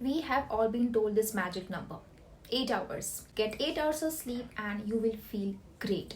We have all been told this magic number 8 hours. Get 8 hours of sleep and you will feel great,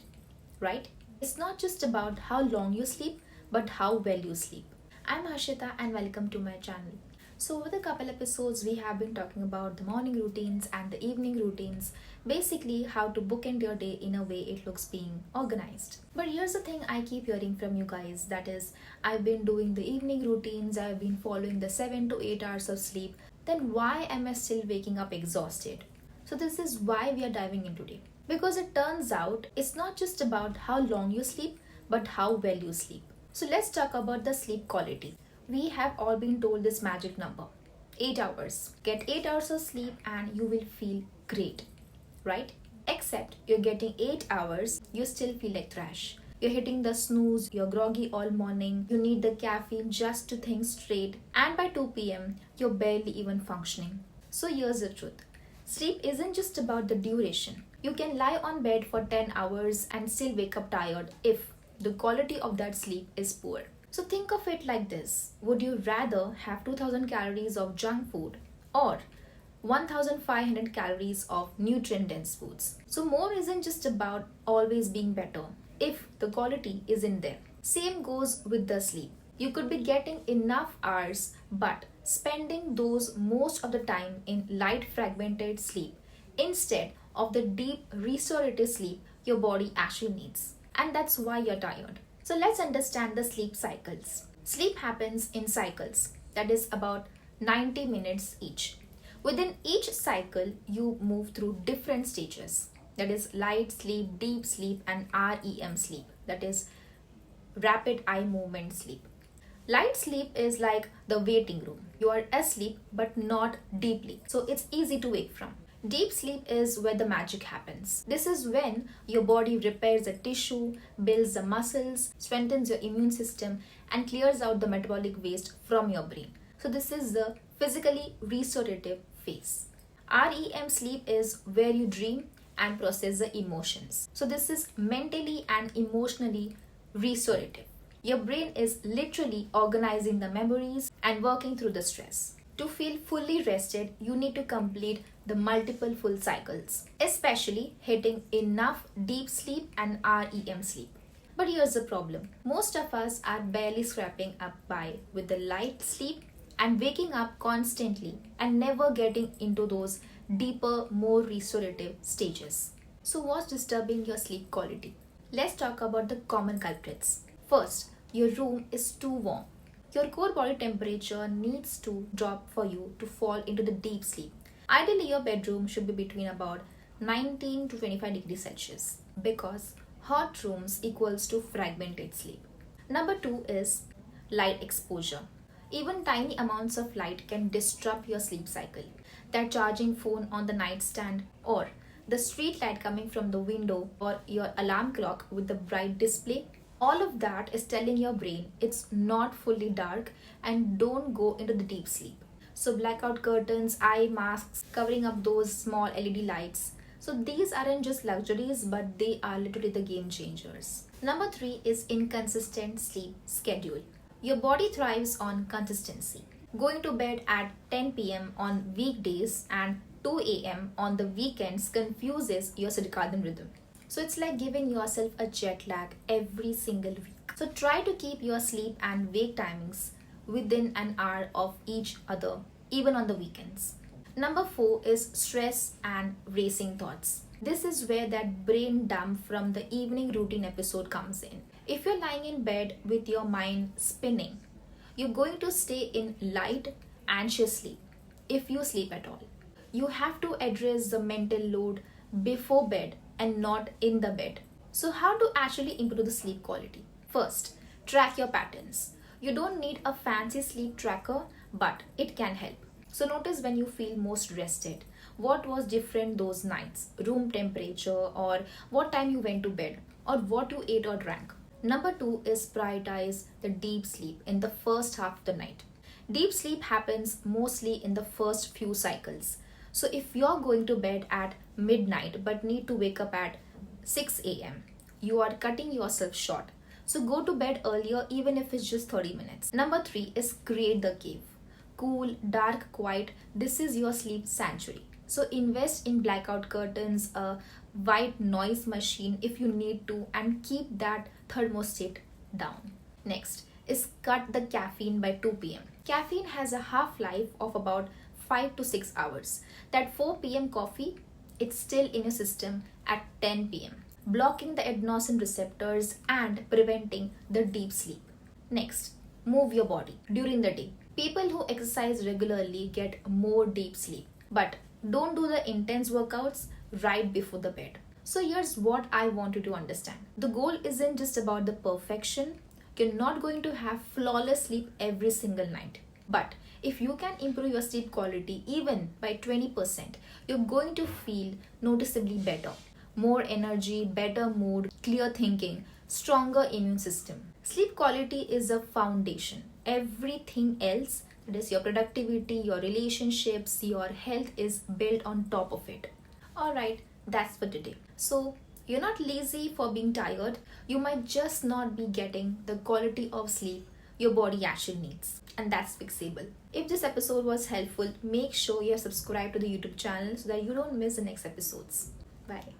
right? It's not just about how long you sleep, but how well you sleep. I'm Harshita and welcome to my channel. So, over the couple episodes, we have been talking about the morning routines and the evening routines, basically, how to bookend your day in a way it looks being organized. But here's the thing I keep hearing from you guys, that is, I've been doing the evening routines, I've been following the 7 to 8 hours of sleep, then why am I still waking up exhausted? So, this is why we are diving in today. Because it turns out it's not just about how long you sleep, but how well you sleep. So, let's talk about the sleep quality. We have all been told this magic number 8 hours. Get 8 hours of sleep and you will feel great, right? Except you're getting 8 hours, you still feel like trash. You're hitting the snooze, you're groggy all morning, you need the caffeine just to think straight, and by 2 p.m., you're barely even functioning. So here's the truth, sleep isn't just about the duration. You can lie on bed for 10 hours and still wake up tired if the quality of that sleep is poor. So think of it like this, would you rather have 2000 calories of junk food or 1500 calories of nutrient dense foods? So more isn't just about always being better if the quality isn't there. Same goes with the sleep. You could be getting enough hours but spending those most of the time in light fragmented sleep instead of the deep restorative sleep your body actually needs. And that's why you're tired. So let's understand the sleep cycles. Sleep happens in cycles, that is about 90 minutes each. Within each cycle, you move through different stages, that is light sleep, deep sleep, and REM sleep, that is rapid eye movement sleep. Light sleep is like the waiting room. You are asleep but not deeply, so it's easy to wake from. Deep sleep is where the magic happens. This is when your body repairs the tissue, builds the muscles, strengthens your immune system, and clears out the metabolic waste from your brain. So, this is the physically restorative phase. REM sleep is where you dream and process the emotions. So, this is mentally and emotionally restorative. Your brain is literally organizing the memories and working through the stress. To feel fully rested, you need to complete the multiple full cycles, especially hitting enough deep sleep and REM sleep. But here's the problem. Most of us are barely scraping up by with the light sleep and waking up constantly and never getting into those deeper, more restorative stages. So what's disturbing your sleep quality? Let's talk about the common culprits. First, your room is too warm. Your core body temperature needs to drop for you to fall into the deep sleep. Ideally, your bedroom should be between about 19 to 25 degrees Celsius because hot rooms equals to fragmented sleep. Number 2 is light exposure. Even tiny amounts of light can disrupt your sleep cycle. That charging phone on the nightstand or the street light coming from the window or your alarm clock with the bright display, all of that is telling your brain it's not fully dark and don't go into the deep sleep. So blackout curtains, eye masks, covering up those small LED lights. So these aren't just luxuries, but they are literally the game changers. Number 3 is inconsistent sleep schedule. Your body thrives on consistency. Going to bed at 10 p.m. on weekdays and 2 a.m. on the weekends confuses your circadian rhythm. So it's like giving yourself a jet lag every single week. So try to keep your sleep and wake timings within an hour of each other, even on the weekends. Number 4 is stress and racing thoughts. This is where that brain dump from the evening routine episode comes in. If you're lying in bed with your mind spinning, you're going to stay in light, anxious sleep if you sleep at all. You have to address the mental load before bed and not in the bed. So how to actually improve the sleep quality? First, track your patterns. You don't need a fancy sleep tracker, but it can help. So notice when you feel most rested. What was different those nights? Room temperature or what time you went to bed or what you ate or drank. Number 2 is prioritize the deep sleep in the first half of the night. Deep sleep happens mostly in the first few cycles. So if you're going to bed at midnight but need to wake up at 6 a.m., you are cutting yourself short. So go to bed earlier even if it's just 30 minutes. Number 3 is create the cave. cool, dark, quiet, this is your sleep sanctuary. So invest in blackout curtains, a white noise machine if you need to, and keep that thermostat down. Next is cut the caffeine by 2 p.m. Caffeine has a half-life of about 5 to 6 hours. That 4 p.m. coffee, it's still in your system at 10 p.m., blocking the adenosine receptors and preventing the deep sleep. Next, move your body during the day. People who exercise regularly get more deep sleep, but don't do the intense workouts right before the bed. So here's what I want you to understand. The goal isn't just about the perfection. You're not going to have flawless sleep every single night. But if you can improve your sleep quality even by 20%, you're going to feel noticeably better. More energy, better mood, clear thinking, stronger immune system. Sleep quality is a foundation. Everything else, that is your productivity, your relationships, your health, is built on top of it. Alright, that's for today. So, you're not lazy for being tired. You might just not be getting the quality of sleep your body actually needs. And that's fixable. If this episode was helpful, make sure you're subscribed to the YouTube channel so that you don't miss the next episodes. Bye.